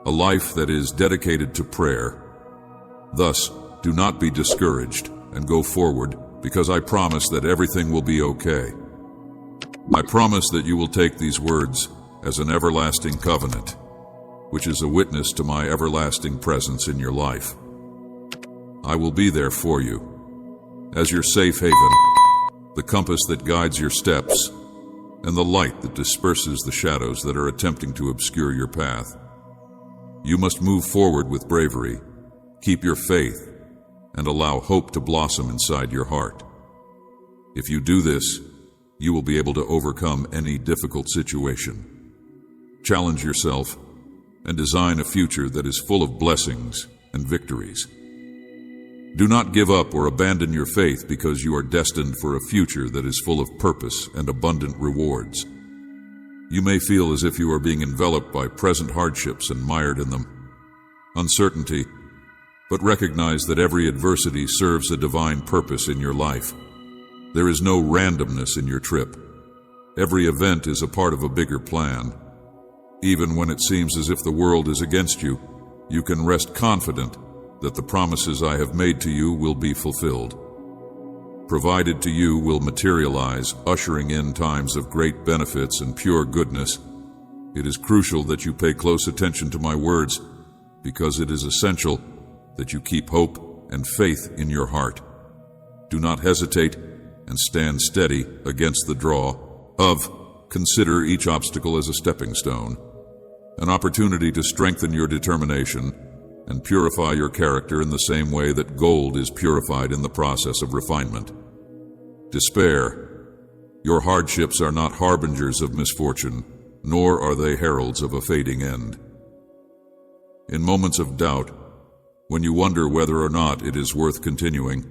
A life that is dedicated to prayer. Thus, do not be discouraged and go forward, because I promise that everything will be okay. I promise that you will take these words as an everlasting covenant, which is a witness to my everlasting presence in your life. I will be there for you, as your safe haven, the compass that guides your steps, and the light that disperses the shadows that are attempting to obscure your path. You must move forward with bravery, keep your faith, and allow hope to blossom inside your heart. If you do this, you will be able to overcome any difficult situation. Challenge yourself and design a future that is full of blessings and victories. Do not give up or abandon your faith, because you are destined for a future that is full of purpose and abundant rewards. You may feel as if you are being enveloped by present hardships and mired in them. Uncertainty, but recognize that every adversity serves a divine purpose in your life. There is no randomness in your trip. Every event is a part of a bigger plan. Even when it seems as if the world is against you, you can rest confident that the promises I have made to you will be fulfilled. Provided to you will materialize, ushering in times of great benefits and pure goodness. It is crucial that you pay close attention to my words, because it is essential that you keep hope and faith in your heart. Do not hesitate and stand steady against the draw of consider each obstacle as a stepping stone, an opportunity to strengthen your determination and purify your character in the same way that gold is purified in the process of refinement. Despair. Your hardships are not harbingers of misfortune, nor are they heralds of a fading end. In moments of doubt, when you wonder whether or not it is worth continuing,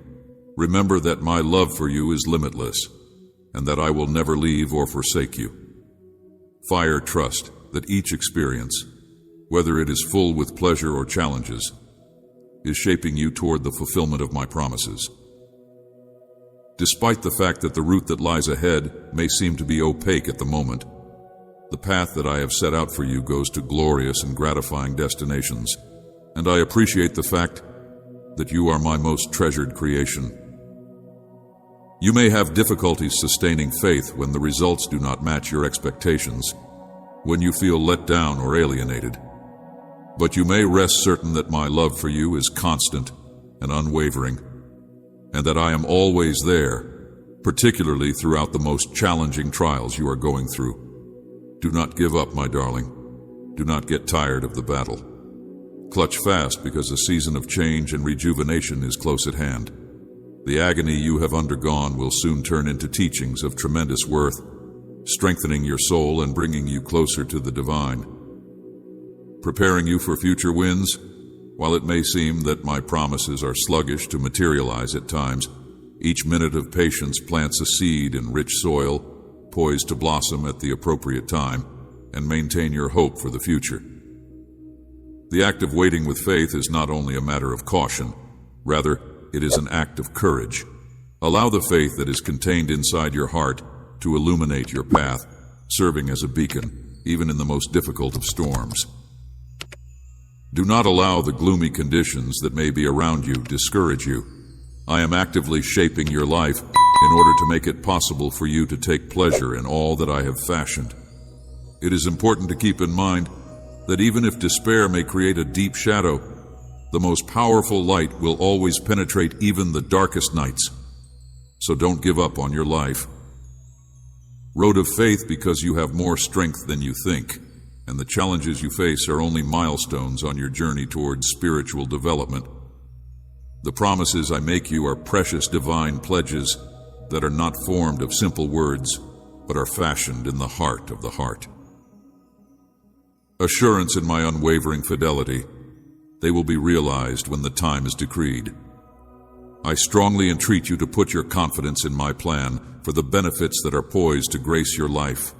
remember that my love for you is limitless, and that I will never leave or forsake you. Fire trust that each experience, whether it is full with pleasure or challenges, is shaping you toward the fulfillment of my promises. Despite the fact that the route that lies ahead may seem to be opaque at the moment, the path that I have set out for you goes to glorious and gratifying destinations, and I appreciate the fact that you are my most treasured creation. You may have difficulties sustaining faith when the results do not match your expectations, when you feel let down or alienated. But you may rest certain that my love for you is constant and unwavering, and that I am always there, particularly throughout the most challenging trials you are going through. Do not give up, my darling. Do not get tired of the battle. Clutch fast, because a season of change and rejuvenation is close at hand. The agony you have undergone will soon turn into teachings of tremendous worth, strengthening your soul and bringing you closer to the divine. Preparing you for future wins, while it may seem that my promises are sluggish to materialize at times, each minute of patience plants a seed in rich soil, poised to blossom at the appropriate time and maintain your hope for the future. The act of waiting with faith is not only a matter of caution, rather, it is an act of courage. Allow the faith that is contained inside your heart to illuminate your path, serving as a beacon, even in the most difficult of storms. Do not allow the gloomy conditions that may be around you discourage you. I am actively shaping your life in order to make it possible for you to take pleasure in all that I have fashioned. It is important to keep in mind that even if despair may create a deep shadow, the most powerful light will always penetrate even the darkest nights. So don't give up on your life. Road of faith, because you have more strength than you think, and the challenges you face are only milestones on your journey towards spiritual development. The promises I make you are precious divine pledges that are not formed of simple words, but are fashioned in the heart of the heart. Assurance in my unwavering fidelity, they will be realized when the time is decreed. I strongly entreat you to put your confidence in my plan for the benefits that are poised to grace your life.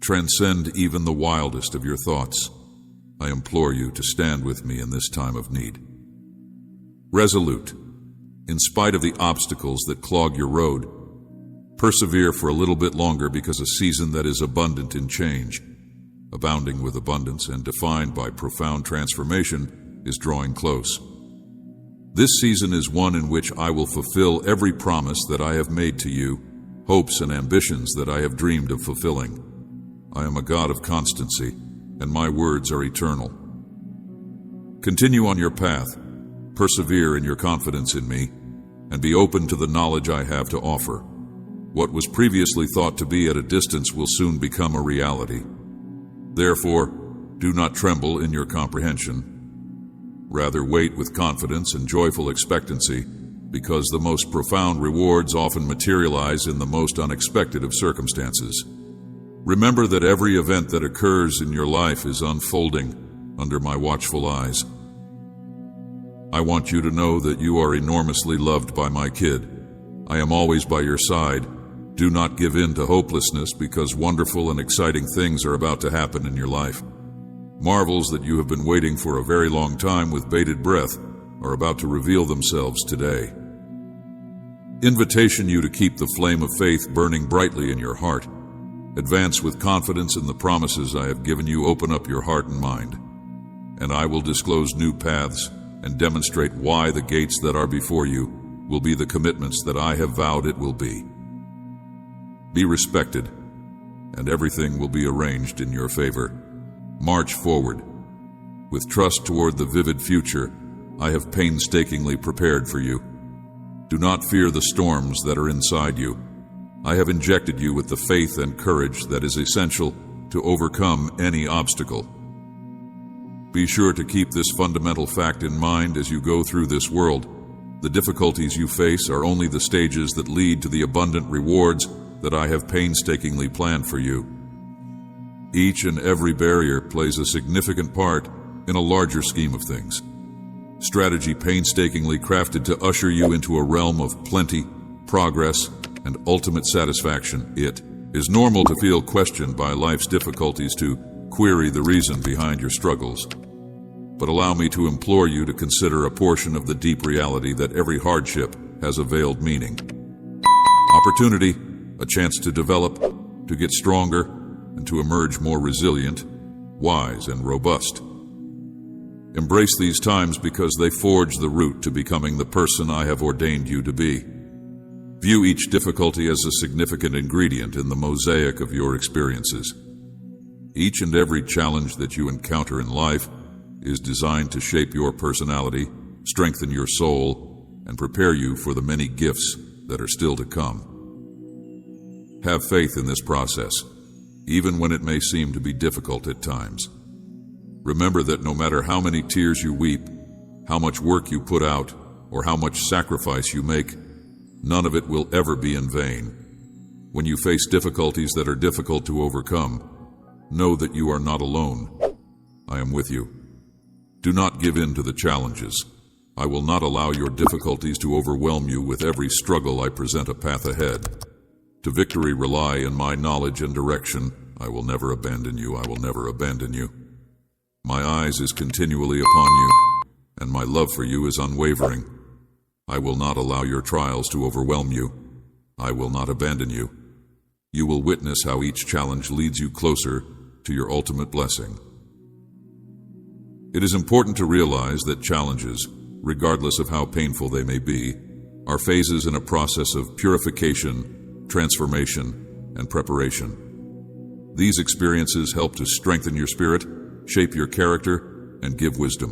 Transcend even the wildest of your thoughts. I implore you to stand with me in this time of need. Resolute, in spite of the obstacles that clog your road, persevere for a little bit longer, because a season that is abundant in change, abounding with abundance and defined by profound transformation, is drawing close. This season is one in which I will fulfill every promise that I have made to you, hopes and ambitions that I have dreamed of fulfilling. I am a God of constancy, and my words are eternal. Continue on your path, persevere in your confidence in me, and be open to the knowledge I have to offer. What was previously thought to be at a distance will soon become a reality. Therefore, do not tremble in your comprehension. Rather, wait with confidence and joyful expectancy, because the most profound rewards often materialize in the most unexpected of circumstances. Remember that every event that occurs in your life is unfolding under my watchful eyes. I want you to know that you are enormously loved by my kid. I am always by your side. Do not give in to hopelessness, because wonderful and exciting things are about to happen in your life. Marvels that you have been waiting for a very long time with bated breath are about to reveal themselves today. Invitation you to keep the flame of faith burning brightly in your heart. Advance with confidence in the promises I have given you. Open up your heart and mind, and I will disclose new paths and demonstrate why the gates that are before you will be the commitments that I have vowed it will be. Be respected, and everything will be arranged in your favor. March forward. With trust toward the vivid future I have painstakingly prepared for you. Do not fear the storms that are inside you. I have injected you with the faith and courage that is essential to overcome any obstacle. Be sure to keep this fundamental fact in mind as you go through this world. The difficulties you face are only the stages that lead to the abundant rewards that I have painstakingly planned for you. Each and every barrier plays a significant part in a larger scheme of things. Strategy painstakingly crafted to usher you into a realm of plenty, progress, and ultimate satisfaction. It is normal to feel questioned by life's difficulties, to query the reason behind your struggles. But allow me to implore you to consider a portion of the deep reality that every hardship has a veiled meaning. Opportunity, a chance to develop, to get stronger, and to emerge more resilient, wise, and robust. Embrace these times because they forge the route to becoming the person I have ordained you to be. View each difficulty as a significant ingredient in the mosaic of your experiences. Each and every challenge that you encounter in life is designed to shape your personality, strengthen your soul, and prepare you for the many gifts that are still to come. Have faith in this process, even when it may seem to be difficult at times. Remember that no matter how many tears you weep, how much work you put out, or how much sacrifice you make, none of it will ever be in vain. When you face difficulties that are difficult to overcome, know that you are not alone. I am with you. Do not give in to the challenges. I will not allow your difficulties to overwhelm you. With every struggle, I present a path ahead. To victory, rely in my knowledge and direction. I will never abandon you. I will never abandon you. My eyes is continually upon you, and my love for you is unwavering. I will not allow your trials to overwhelm you. I will not abandon you. You will witness how each challenge leads you closer to your ultimate blessing. It is important to realize that challenges, regardless of how painful they may be, are phases in a process of purification, transformation, and preparation. These experiences help to strengthen your spirit, shape your character, and give wisdom.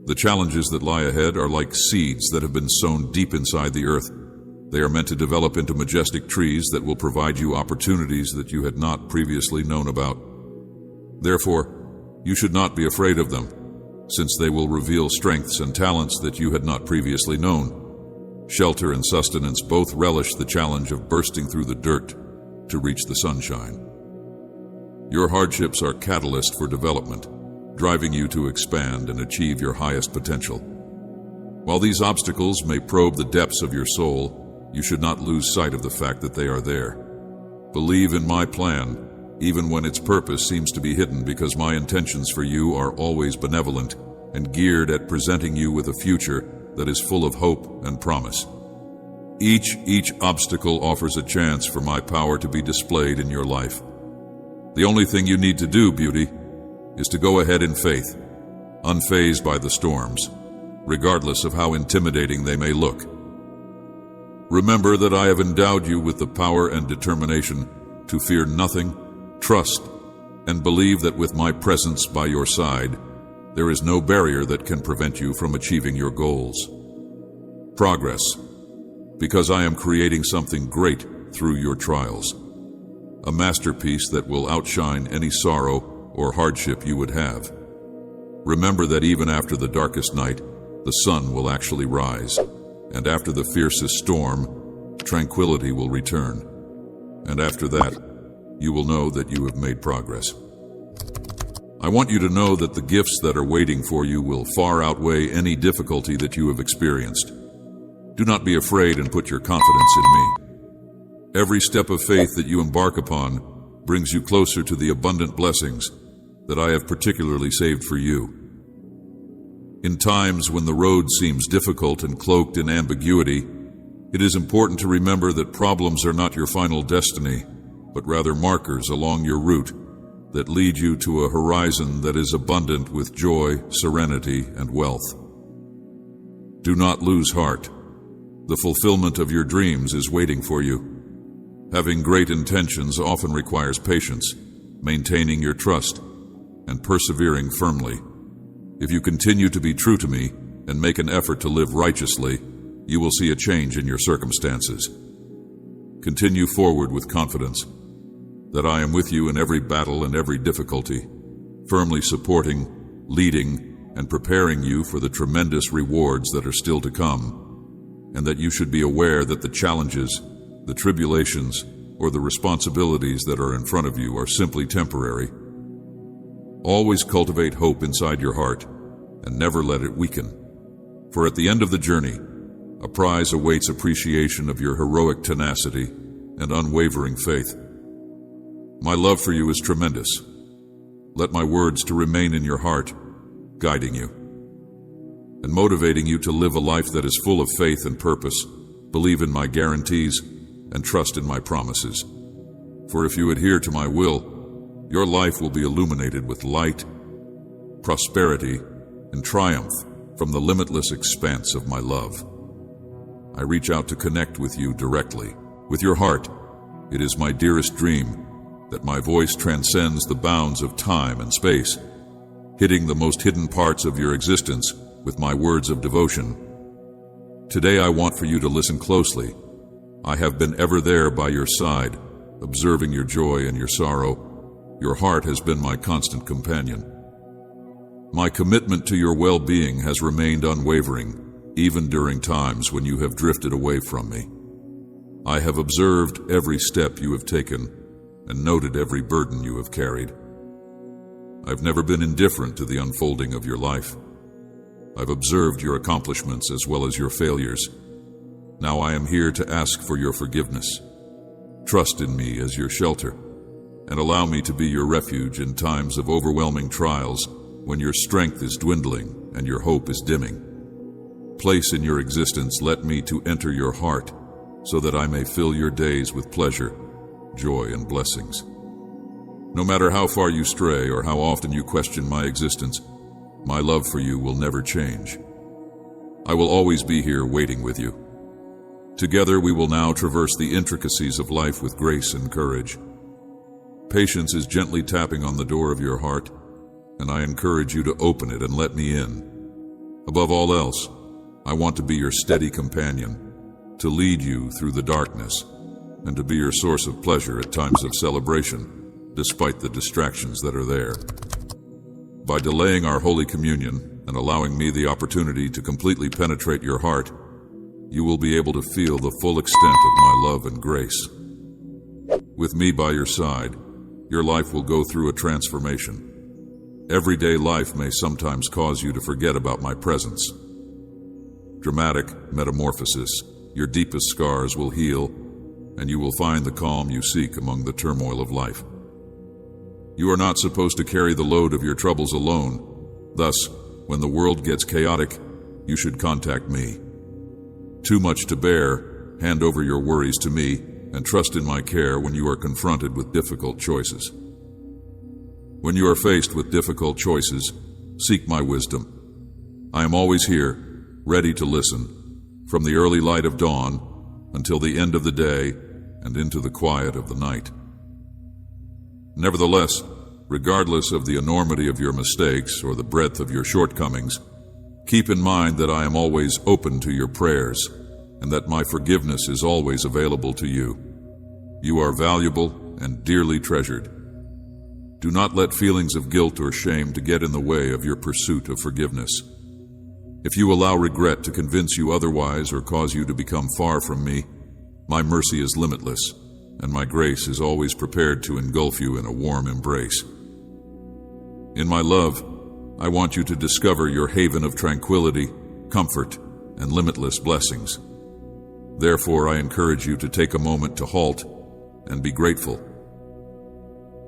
The challenges that lie ahead are like seeds that have been sown deep inside the earth. They are meant to develop into majestic trees that will provide you opportunities that you had not previously known about. Therefore, you should not be afraid of them, since they will reveal strengths and talents that you had not previously known. Shelter and sustenance both relish the challenge of bursting through the dirt to reach the sunshine. Your hardships are catalysts for development, driving you to expand and achieve your highest potential. While these obstacles may probe the depths of your soul, you should not lose sight of the fact that they are there. Believe in my plan, even when its purpose seems to be hidden, because my intentions for you are always benevolent and geared at presenting you with a future that is full of hope and promise. Each obstacle offers a chance for my power to be displayed in your life. The only thing you need to do, beauty, is to go ahead in faith, unfazed by the storms, regardless of how intimidating they may look. Remember that I have endowed you with the power and determination to fear nothing, trust, and believe that with my presence by your side, there is no barrier that can prevent you from achieving your goals. Progress, because I am creating something great through your trials. A masterpiece that will outshine any sorrow or hardship you would have. Remember that even after the darkest night, the sun will actually rise, and after the fiercest storm, tranquility will return. And after that, you will know that you have made progress. I want you to know that the gifts that are waiting for you will far outweigh any difficulty that you have experienced. Do not be afraid and put your confidence in me. Every step of faith that you embark upon brings you closer to the abundant blessings that I have particularly saved for you. In times when the road seems difficult and cloaked in ambiguity, it is important to remember that problems are not your final destiny, but rather markers along your route that lead you to a horizon that is abundant with joy, serenity, and wealth. Do not lose heart. The fulfillment of your dreams is waiting for you. Having great intentions often requires patience, maintaining your trust, and persevering firmly. If you continue to be true to me and make an effort to live righteously, you will see a change in your circumstances. Continue forward with confidence that I am with you in every battle and every difficulty, firmly supporting, leading, and preparing you for the tremendous rewards that are still to come, and that you should be aware that the challenges, the tribulations, or the responsibilities that are in front of you are simply temporary. Always cultivate hope inside your heart and never let it weaken. For at the end of the journey, a prize awaits appreciation of your heroic tenacity and unwavering faith. My love for you is tremendous. Let my words to remain in your heart, guiding you and motivating you to live a life that is full of faith and purpose. Believe in my guarantees and trust in my promises. For if you adhere to my will, your life will be illuminated with light, prosperity, and triumph from the limitless expanse of my love. I reach out to connect with you directly. With your heart, it is my dearest dream that my voice transcends the bounds of time and space, hitting the most hidden parts of your existence with my words of devotion. Today I want for you to listen closely. I have been ever there by your side, observing your joy and your sorrow. Your heart has been my constant companion. My commitment to your well-being has remained unwavering, even during times when you have drifted away from me. I have observed every step you have taken and noted every burden you have carried. I've never been indifferent to the unfolding of your life. I've observed your accomplishments as well as your failures. Now I am here to ask for your forgiveness. Trust in me as your shelter, and allow me to be your refuge in times of overwhelming trials when your strength is dwindling and your hope is dimming. Place in your existence, let me to enter your heart, so that I may fill your days with pleasure, joy, and blessings. No matter how far you stray or how often you question my existence, my love for you will never change. I will always be here waiting with you. Together we will now traverse the intricacies of life with grace and courage. Patience is gently tapping on the door of your heart, and I encourage you to open it and let me in. Above all else, I want to be your steady companion, to lead you through the darkness, and to be your source of pleasure at times of celebration, despite the distractions that are there. By delaying our Holy Communion and allowing me the opportunity to completely penetrate your heart, you will be able to feel the full extent of my love and grace. With me by your side, your life will go through a transformation. Everyday life may sometimes cause you to forget about my presence. Dramatic metamorphosis, your deepest scars will heal, and you will find the calm you seek among the turmoil of life. You are not supposed to carry the load of your troubles alone. Thus, when the world gets chaotic, you should contact me. Too much to bear, hand over your worries to me, and trust in my care when you are confronted with difficult choices. When you are faced with difficult choices, seek my wisdom. I am always here, ready to listen, from the early light of dawn until the end of the day and into the quiet of the night. Nevertheless, regardless of the enormity of your mistakes or the breadth of your shortcomings, keep in mind that I am always open to your prayers and that my forgiveness is always available to you. You are valuable and dearly treasured. Do not let feelings of guilt or shame to get in the way of your pursuit of forgiveness. If you allow regret to convince you otherwise or cause you to become far from me, my mercy is limitless, and my grace is always prepared to engulf you in a warm embrace. In my love, I want you to discover your haven of tranquility, comfort, and limitless blessings. Therefore, I encourage you to take a moment to halt and be grateful.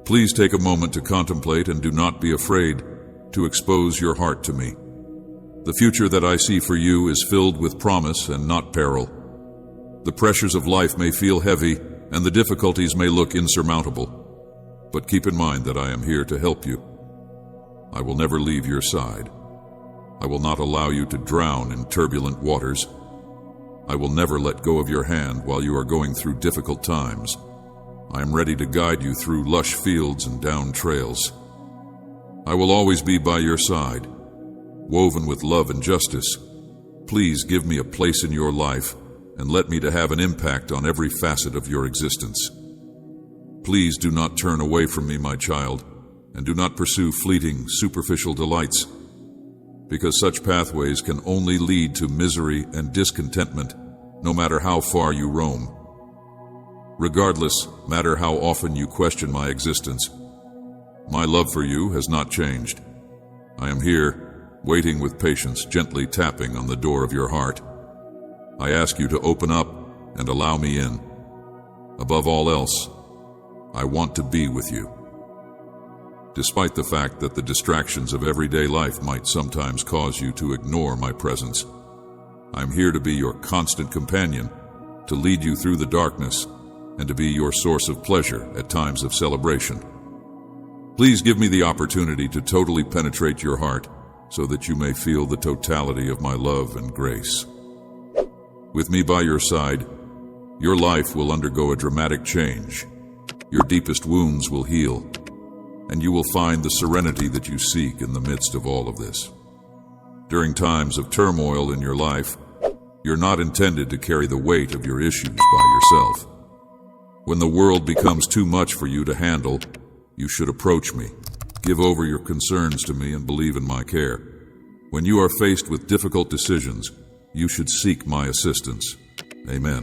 Please take a moment to contemplate and do not be afraid to expose your heart to me. The future that I see for you is filled with promise and not peril. The pressures of life may feel heavy and the difficulties may look insurmountable, but keep in mind that I am here to help you. I will never leave your side. I will not allow you to drown in turbulent waters. I will never let go of your hand while you are going through difficult times. I am ready to guide you through lush fields and down trails. I will always be by your side, woven with love and justice. Please give me a place in your life and let me to have an impact on every facet of your existence. Please do not turn away from me, my child, and do not pursue fleeting, superficial delights, because such pathways can only lead to misery and discontentment, no matter how far you roam. Regardless, matter how often you question my existence, my love for you has not changed. I am here, waiting with patience, gently tapping on the door of your heart. I ask you to open up and allow me in. Above all else, I want to be with you. Despite the fact that the distractions of everyday life might sometimes cause you to ignore my presence, I'm here to be your constant companion, to lead you through the darkness, and to be your source of pleasure at times of celebration. Please give me the opportunity to totally penetrate your heart so that you may feel the totality of my love and grace. With me by your side, your life will undergo a dramatic change. Your deepest wounds will heal, and you will find the serenity that you seek in the midst of all of this. During times of turmoil in your life, you're not intended to carry the weight of your issues by yourself. When the world becomes too much for you to handle, you should approach me. Give over your concerns to me and believe in my care. When you are faced with difficult decisions, you should seek my assistance. Amen.